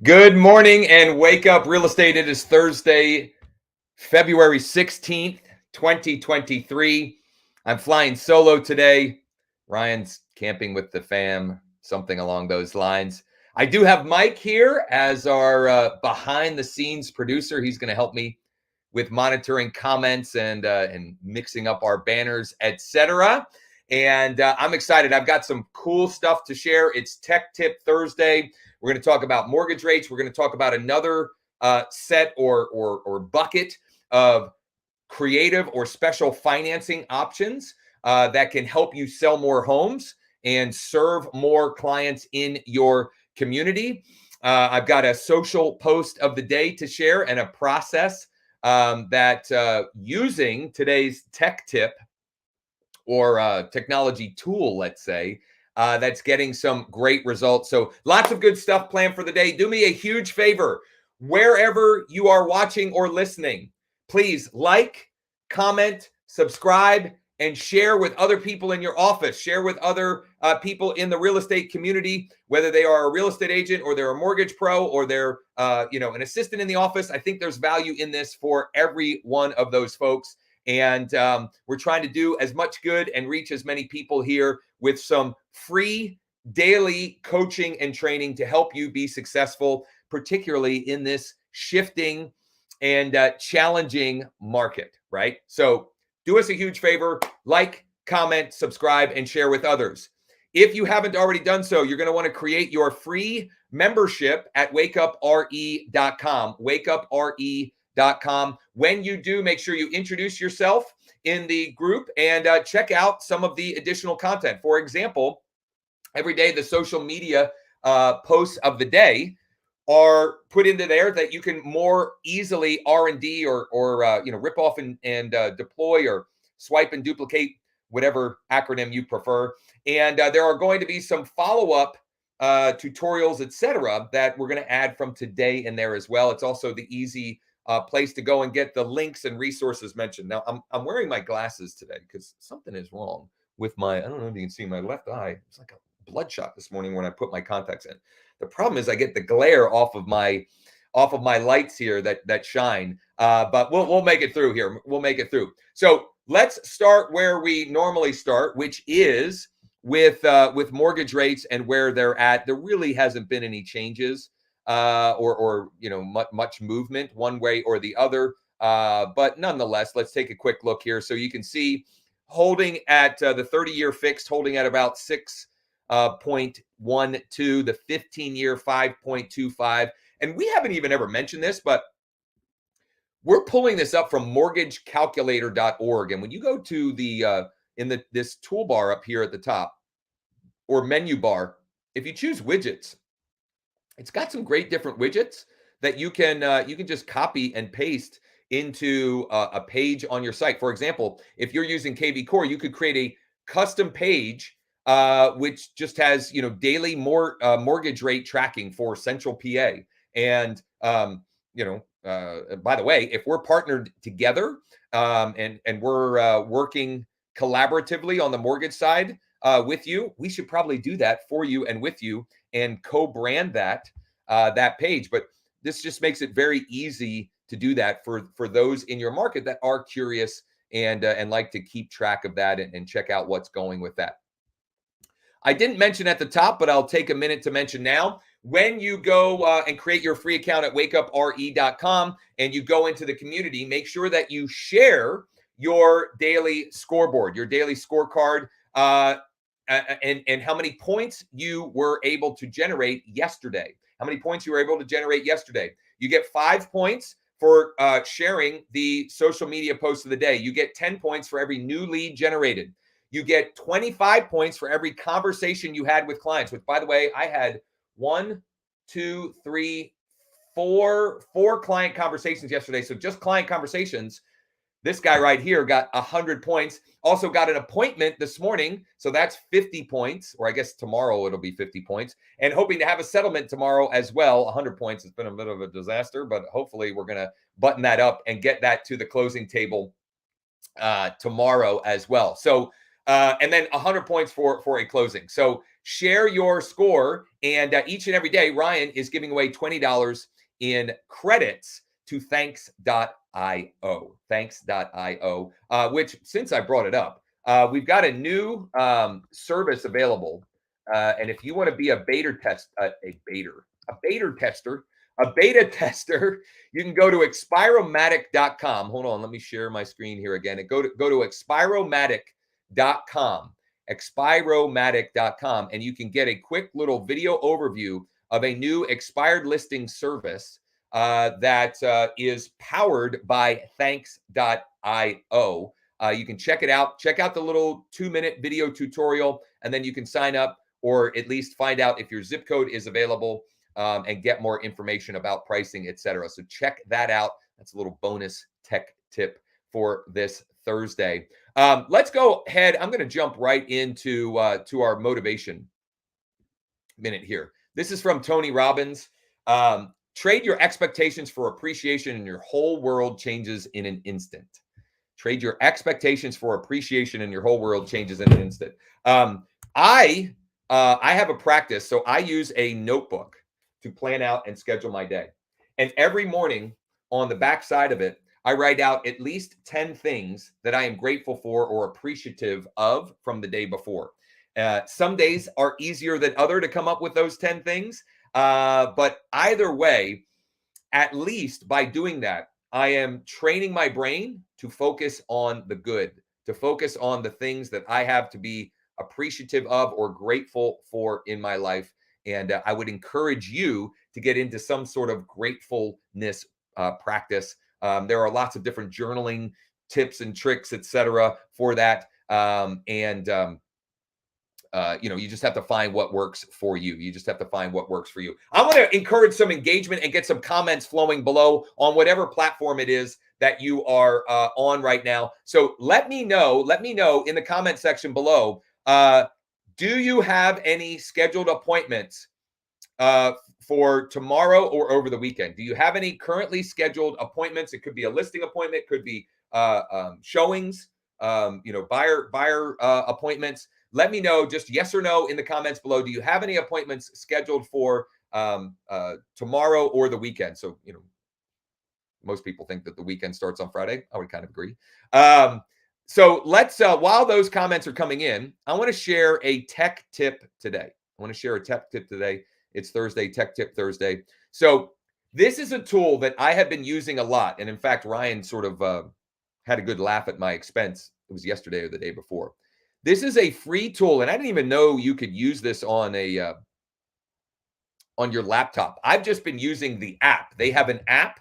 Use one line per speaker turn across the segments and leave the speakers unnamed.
Good morning and wake up real estate. It is Thursday, February 16th, 2023. I'm flying solo today. Ryan's camping with the fam, something along those lines. I do have Mike here as our behind the scenes producer. He's going to help me with monitoring comments and mixing up our banners, etc. And I'm excited. I've got some cool stuff to share. It's Tech Tip Thursday. We're going to talk about mortgage rates. We're going to talk about another set or bucket of creative or special financing options that can help you sell more homes and serve more clients in your community. I've got a social post of the day to share and a process that using today's tech tip or technology tool, let's say, that's getting some great results. So lots of good stuff planned for the day. Do me a huge favor. Wherever you are watching or listening, please like, comment, subscribe, and share with other people in your office. Share with other people in the real estate community, whether they are a real estate agent or they're a mortgage pro or they're an assistant in the office. I think there's value in this for every one of those folks. And we're trying to do as much good and reach as many people here with some free daily coaching and training to help you be successful, particularly in this shifting and challenging market, right? So do us a huge favor, like, comment, subscribe, and share with others. If you haven't already done so, you're going to want to create your free membership at wakeupre.com, wakeupre.com. When you do, make sure you introduce yourself in the group and check out some of the additional content. For example, every day the social media posts of the day are put into there that you can more easily R&D or rip off and deploy or swipe and duplicate, whatever acronym you prefer. And there are going to be some follow-up tutorials, etc., that we're going to add from today in there as well. It's also the easy place to go and get the links and resources mentioned. Now, I'm wearing my glasses today because something is wrong with my, I don't know if you can see my left eye. It's like a bloodshot this morning when I put my contacts in. The problem is I get the glare off of my lights here that shine. But we'll make it through here. We'll make it through. So let's start where we normally start, which is with mortgage rates and where they're at. There really hasn't been any changes or much movement one way or the other. But nonetheless, let's take a quick look here. So you can see holding at the 30-year fixed, holding at about 6.12, the 15-year 5.25. And we haven't even ever mentioned this, but we're pulling this up from mortgagecalculator.org. And when you go to this toolbar up here at the top or menu bar, if you choose widgets, it's got some great different widgets that you can just copy and paste into a page on your site. For example, if you're using KV Core, you could create a custom page which just has daily mortgage rate tracking for Central PA. And by the way, if we're partnered together and we're working collaboratively on the mortgage side with you, we should probably do that for you and with you and co-brand that page. But this just makes it very easy to do that for those in your market that are curious and like to keep track of that and check out what's going with that. I didn't mention at the top, but I'll take a minute to mention now. When you go and create your free account at wakeupre.com and you go into the community, make sure that you share your daily scoreboard, your daily scorecard, and how many points you were able to generate yesterday. How many points you were able to generate yesterday. You get 5 points for sharing the social media post of the day. You get 10 points for every new lead generated. You get 25 points for every conversation you had with clients, which, by the way, I had 4 client conversations yesterday. So just client conversations. This guy right here got 100 points. Also got an appointment this morning. So that's 50 points, or I guess tomorrow it'll be 50 points. And hoping to have a settlement tomorrow as well. 100 points. It's been a bit of a disaster, but hopefully we're going to button that up and get that to the closing table tomorrow as well. So and then 100 points for a closing. So share your score. And each and every day, Ryan is giving away $20 in credits to thanks.io. Thanks.io, which, since I brought it up, we've got a new service available. And if you want to be a beta tester, you can go to expiromatic.com. Hold on, let me share my screen here again. Go to expiromatic.com, expiromatic.com, and you can get a quick little video overview of a new expired listing service that is powered by thanks.io. You can check it out. Check out the little 2-minute video tutorial, and then you can sign up, or at least find out if your zip code is available, and get more information about pricing, etc. So check that out. That's a little bonus tech tip for this Thursday. Let's go ahead. I'm going to jump right into to our motivation minute here. This is from Tony Robbins. Trade your expectations for appreciation, and your whole world changes in an instant. Trade your expectations for appreciation, and your whole world changes in an instant. I have a practice, so I use a notebook to plan out and schedule my day. And every morning on the back side of it, I write out at least 10 things that I am grateful for or appreciative of from the day before. Some days are easier than other to come up with those 10 things. But either way, at least by doing that, I am training my brain to focus on the good, to focus on the things that I have to be appreciative of or grateful for in my life. And I would encourage you to get into some sort of gratefulness practice. There are lots of different journaling tips and tricks, etc., for that. You just have to find what works for you. You just have to find what works for you. I want to encourage some engagement and get some comments flowing below on whatever platform it is that you are on right now. So let me know in the comment section below. Do you have any scheduled appointments for tomorrow or over the weekend? Do you have any currently scheduled appointments? It could be a listing appointment, could be showings, buyer appointments. Let me know, just yes or no in the comments below. Do you have any appointments scheduled for tomorrow or the weekend? So, most people think that the weekend starts on Friday. I would kind of agree. So let's, while those comments are coming in, I want to share a tech tip today. It's Thursday, Tech Tip Thursday. So this is a tool that I have been using a lot. And in fact, Ryan sort of had a good laugh at my expense. It was yesterday or the day before. This is a free tool, and I didn't even know you could use this on on your laptop. I've just been using the app. They have an app,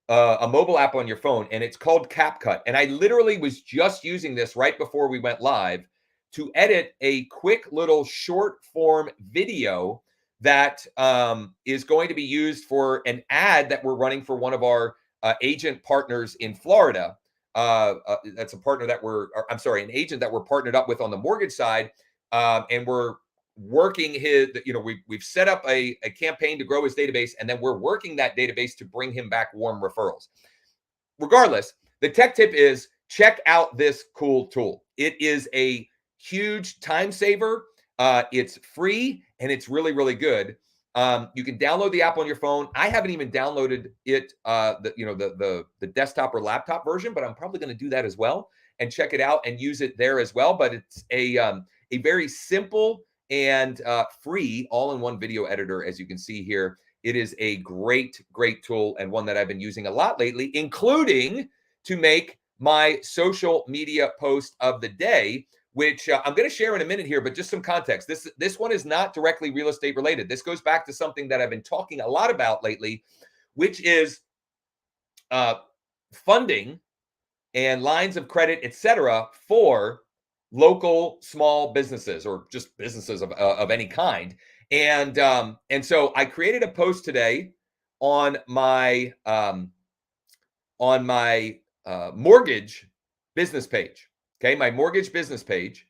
a mobile app on your phone, and it's called CapCut. And I literally was just using this right before we went live to edit a quick little short form video that is going to be used for an ad that we're running for one of our agent partners in Florida. That's a partner that an agent that we're partnered up with on the mortgage side. And we're working we've set up a campaign to grow his database, and then we're working that database to bring him back warm referrals. Regardless, the tech tip is check out this cool tool. It is a huge time saver. It's free and it's really, really good. You can download the app on your phone. I haven't even downloaded it, the desktop or laptop version, but I'm probably going to do that as well and check it out and use it there as well. But it's a very simple and free all-in-one video editor, as you can see here. It is a great, great tool, and one that I've been using a lot lately, including to make my social media post of the day, which I'm going to share in a minute here, but just some context. This one is not directly real estate related. This goes back to something that I've been talking a lot about lately, which is funding and lines of credit, etc., for local small businesses or just businesses of any kind. And so I created a post today on my mortgage business page. Okay, my mortgage business page.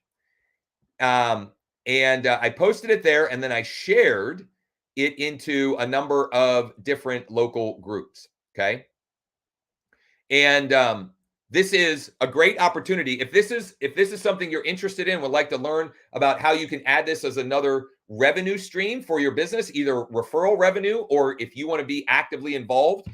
And I posted it there, and then I shared it into a number of different local groups. Okay. And this is a great opportunity. If this is something you're interested in, would like to learn about how you can add this as another revenue stream for your business, either referral revenue, or if you want to be actively involved,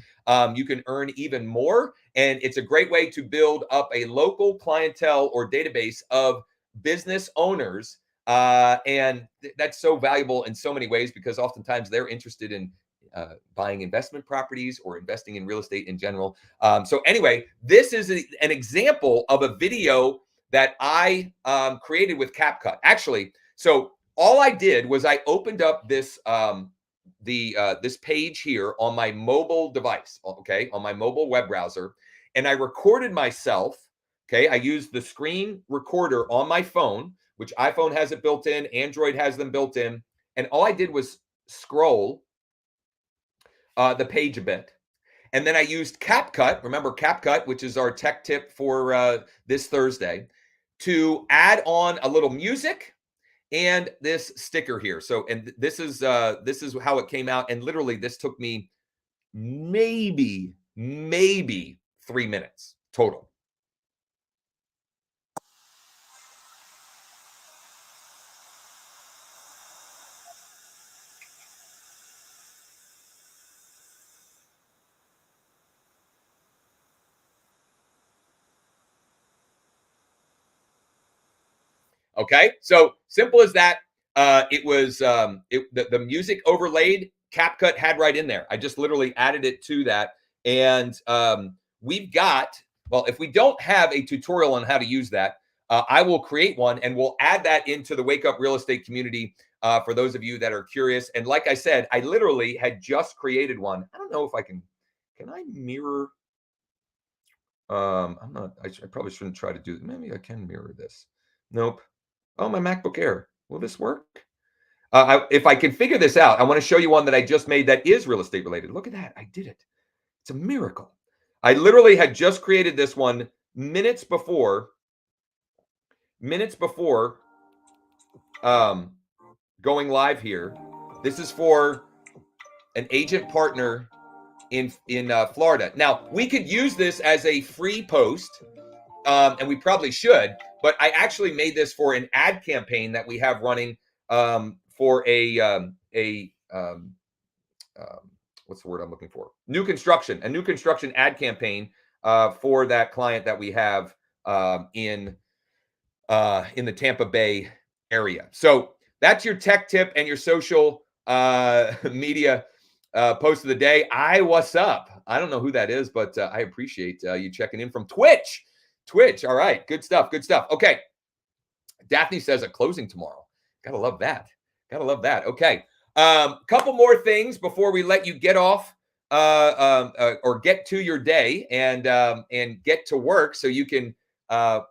you can earn even more. And it's a great way to build up a local clientele or database of business owners. And that's so valuable in so many ways, because oftentimes they're interested in buying investment properties or investing in real estate in general. So anyway, this is an example of a video that I created with CapCut. Actually, so all I did was I opened up this this page here on my mobile device, okay, on my mobile web browser, and I recorded myself. Okay, I used the screen recorder on my phone, which iPhone has it built in, Android has them built in, and all I did was scroll the page a bit. And then I used CapCut, remember CapCut, which is our tech tip for this Thursday, to add on a little music and this sticker here. So, and this is how it came out. And literally this took me maybe 3 minutes total. Okay, so simple as that. It was the music overlaid. CapCut had right in there. I just literally added it to that, and we've got. Well, if we don't have a tutorial on how to use that, I will create one, and we'll add that into the Wake Up Real Estate community for those of you that are curious. And like I said, I literally had just created one. I don't know if I can. Can I mirror? I'm not. I probably shouldn't try to do. Maybe I can mirror this. Nope. Oh, my MacBook Air. Will this work? If I can figure this out, I want to show you one that I just made that is real estate related. Look at that. I did it. It's a miracle. I literally had just created this one minutes before going live here. This is for an agent partner in Florida. Now, we could use this as a free post, and we probably should, but I actually made this for an ad campaign that we have running for a what's the word I'm looking for? A new construction ad campaign for that client that we have in the Tampa Bay area. So that's your tech tip and your social media post of the day. What's up? I don't know who that is, but I appreciate you checking in from Twitch. All right. Good stuff. Okay. Daphne says a closing tomorrow. Gotta love that. Okay. Couple more things before we let you get off or get to your day and get to work so you can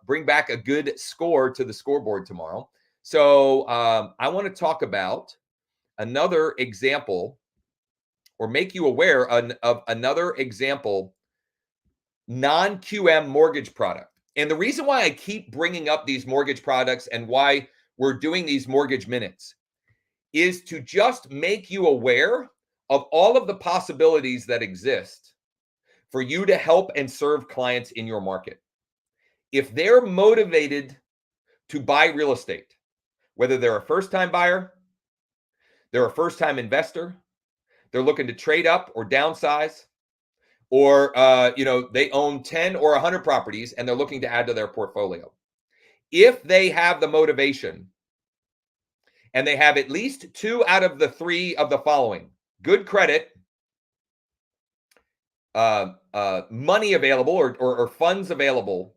bring back a good score to the scoreboard tomorrow. So I want to talk about another example, or make you aware of another example non-QM mortgage product. And the reason why I keep bringing up these mortgage products and why we're doing these mortgage minutes is to just make you aware of all of the possibilities that exist for you to help and serve clients in your market. If they're motivated to buy real estate, whether they're a first-time buyer, they're a first-time investor, they're looking to trade up or downsize, or they own 10 or 100 properties and they're looking to add to their portfolio. If they have the motivation and they have at least 2 out of the 3 of the following: good credit, money available or funds available,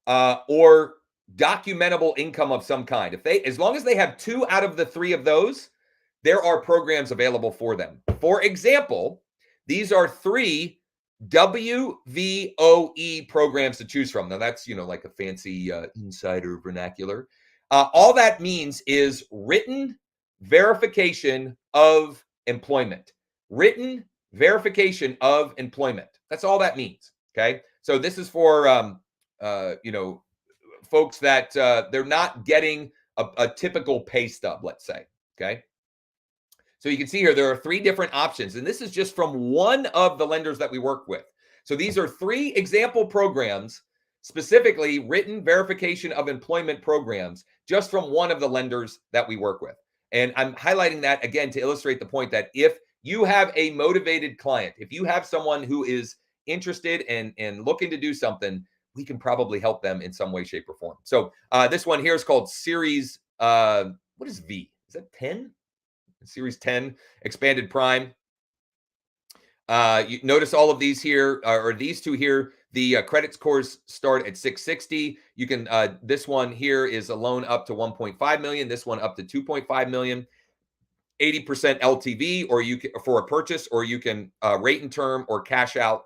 or documentable income of some kind. As long as they have 2 out of the 3 of those, there are programs available for them. For example, these are 3 WVOE programs to choose from. Now that's, like a fancy insider vernacular. All that means is written verification of employment. Written verification of employment. That's all that means. Okay. So this is for, folks that they're not getting a typical pay stub, let's say. Okay. So you can see here, there are 3 different options, and this is just from one of the lenders that we work with. So these are 3 example programs, specifically written verification of employment programs, just from one of the lenders that we work with. And I'm highlighting that again to illustrate the point that if you have a motivated client, if you have someone who is interested and looking to do something, we can probably help them in some way, shape, or form. So this one here is called Series, what is V? Is that 10? Series 10, Expanded Prime. You notice all of these here, or these 2 here, the credit scores start at 660. You can, this one here is a loan up to 1.5 million. This one up to 2.5 million. 80% LTV, or you can, for a purchase, or you can rate and term or cash out.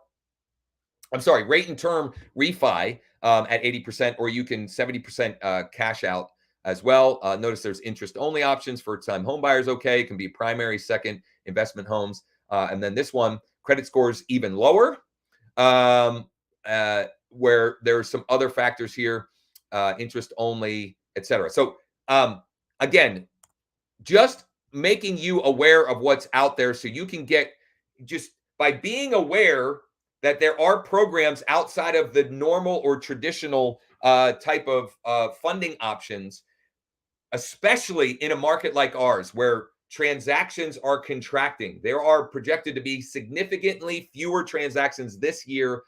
I'm sorry, rate and term refi at 80%, or you can 70% cash out as well. Notice there's interest only options for time home buyers. Okay, it can be primary, second investment homes. And then this one, credit scores even lower, where there are some other factors here, interest only, etc. So again, just making you aware of what's out there so you can get, just by being aware that there are programs outside of the normal or traditional type of funding options, especially in a market like ours where transactions are contracting. There are projected to be significantly fewer transactions this year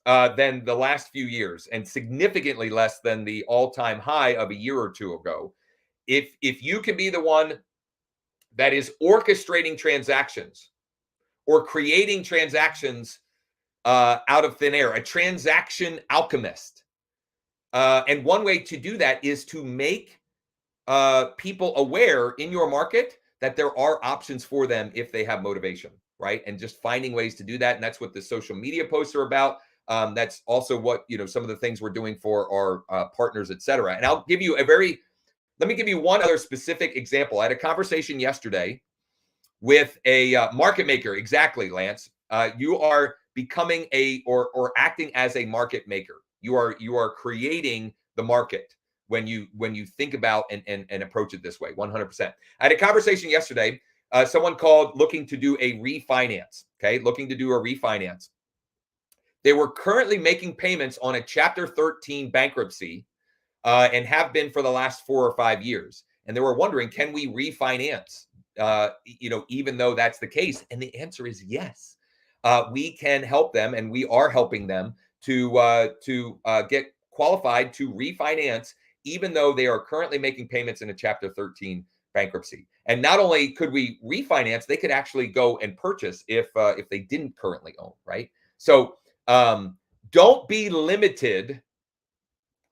than the last few years, and significantly less than the all-time high of a year or 2 ago. If you can be the one that is orchestrating transactions or creating transactions out of thin air, a transaction alchemist. And one way to do that is to make people aware in your market that there are options for them if they have motivation, right? And just finding ways to do that. And that's what the social media posts are about. That's also what, some of the things we're doing for our partners, et cetera. And I'll give you let me give you one other specific example. I had a conversation yesterday with a market maker. Exactly, Lance. You are becoming or acting as a market maker. You are creating the market when you think about and approach it this way. 100%. I had a conversation yesterday. Someone called looking to do a refinance. Okay, looking to do a refinance. They were currently making payments on a Chapter 13 bankruptcy, and have been for the last 4 or 5 years. And they were wondering, can we refinance? Even though that's the case, and the answer is yes. We can help them, and we are helping them to get qualified to refinance, even though they are currently making payments in a Chapter 13 bankruptcy. And not only could we refinance, they could actually go and purchase if they didn't currently own, right? So don't be limited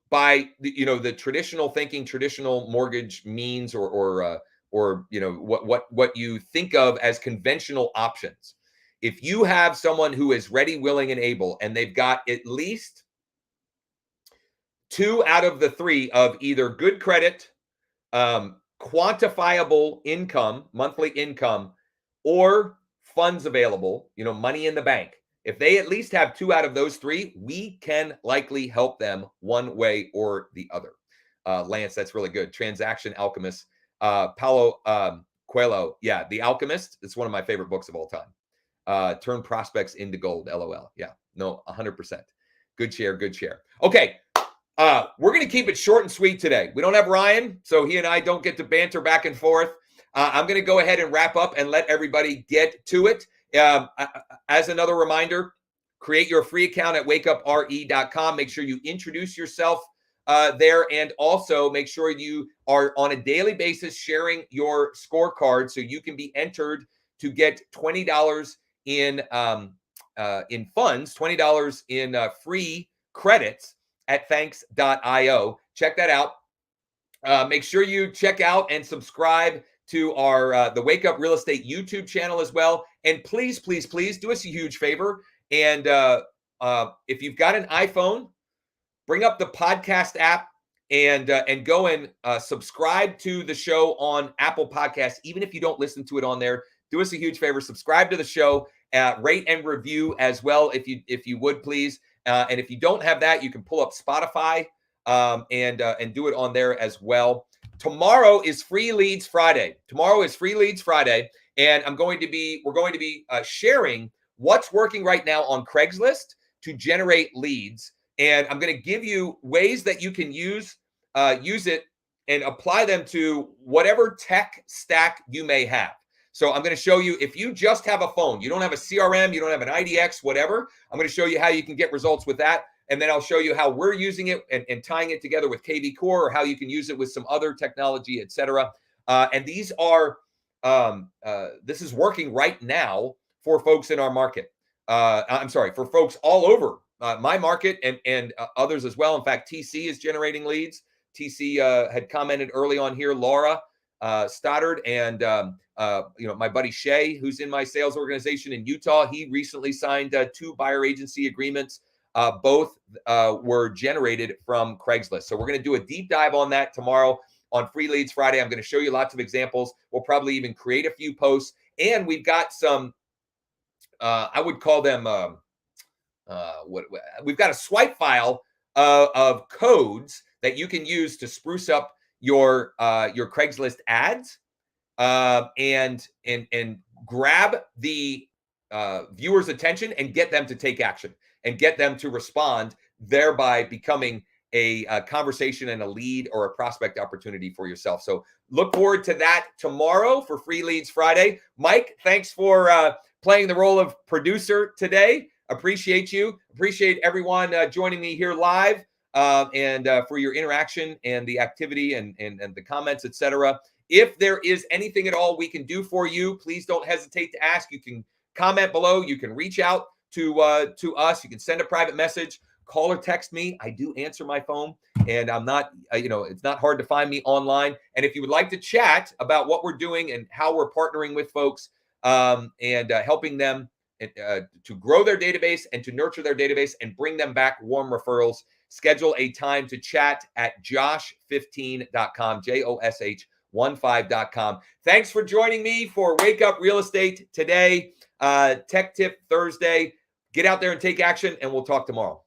by the traditional thinking, traditional mortgage means, or what you think of as conventional options. If you have someone who is ready, willing, and able, and they've got at least 2 out of the 3 of either good credit, quantifiable income, monthly income, or funds available, money in the bank. If they at least have 2 out of those 3, we can likely help them one way or the other. Lance, that's really good. Transaction Alchemist. Paulo Coelho. Yeah, The Alchemist. It's one of my favorite books of all time. Turn prospects into gold. LOL. Yeah, no, 100%. Good share. Good share. Okay. We're going to keep it short and sweet today. We don't have Ryan, so he and I don't get to banter back and forth. I'm going to go ahead and wrap up and let everybody get to it. As another reminder, create your free account at wakeupre.com. Make sure you introduce yourself there, and also make sure you are on a daily basis sharing your scorecard so you can be entered to get $20 in funds, $20 in free credits at thanks.io. Check that out. Make sure you check out and subscribe to our the Wake Up Real Estate YouTube channel as well. And please, please, please do us a huge favor. And if you've got an iPhone, bring up the podcast app and go and subscribe to the show on Apple Podcasts. Even if you don't listen to it on there, do us a huge favor. Subscribe to the show, rate and review as well, if you would, please. And if you don't have that, you can pull up Spotify and do it on there as well. Tomorrow is Free Leads Friday. And we're going to be sharing what's working right now on Craigslist to generate leads. And I'm going to give you ways that you can use it and apply them to whatever tech stack you may have. So I'm going to show you, if you just have a phone, you don't have a CRM, you don't have an IDX, whatever, I'm going to show you how you can get results with that. And then I'll show you how we're using it and tying it together with KV Core, or how you can use it with some other technology, etc. And these are, this is working right now for folks in our market. I'm sorry, for folks all over my market and others as well. In fact, TC is generating leads. TC had commented early on here, Laura Stoddard, and my buddy Shay, who's in my sales organization in Utah. He recently signed 2 buyer agency agreements. Both were generated from Craigslist. So we're going to do a deep dive on that tomorrow on Free Leads Friday. I'm going to show you lots of examples. We'll probably even create a few posts, and we've got some, I would call them, we've got a swipe file of codes that you can use to spruce up your Craigslist ads, and grab the viewer's attention and get them to take action and get them to respond, thereby becoming a conversation and a lead or a prospect opportunity for yourself. So look forward to that tomorrow for Free Leads Friday. Mike, thanks for playing the role of producer today. Appreciate you. Appreciate everyone joining me here live, and for your interaction and the activity and the comments, etc. If there is anything at all we can do for you, please don't hesitate to ask. You can comment below. You can reach out to us. You can send a private message, call or text me. I do answer my phone, and I'm not, it's not hard to find me online. And if you would like to chat about what we're doing and how we're partnering with folks, and helping them to grow their database and to nurture their database and bring them back warm referrals, schedule a time to chat at josh15.com, josh15.com. Thanks for joining me for Wake Up Real Estate today, Tech Tip Thursday. Get out there and take action, and we'll talk tomorrow.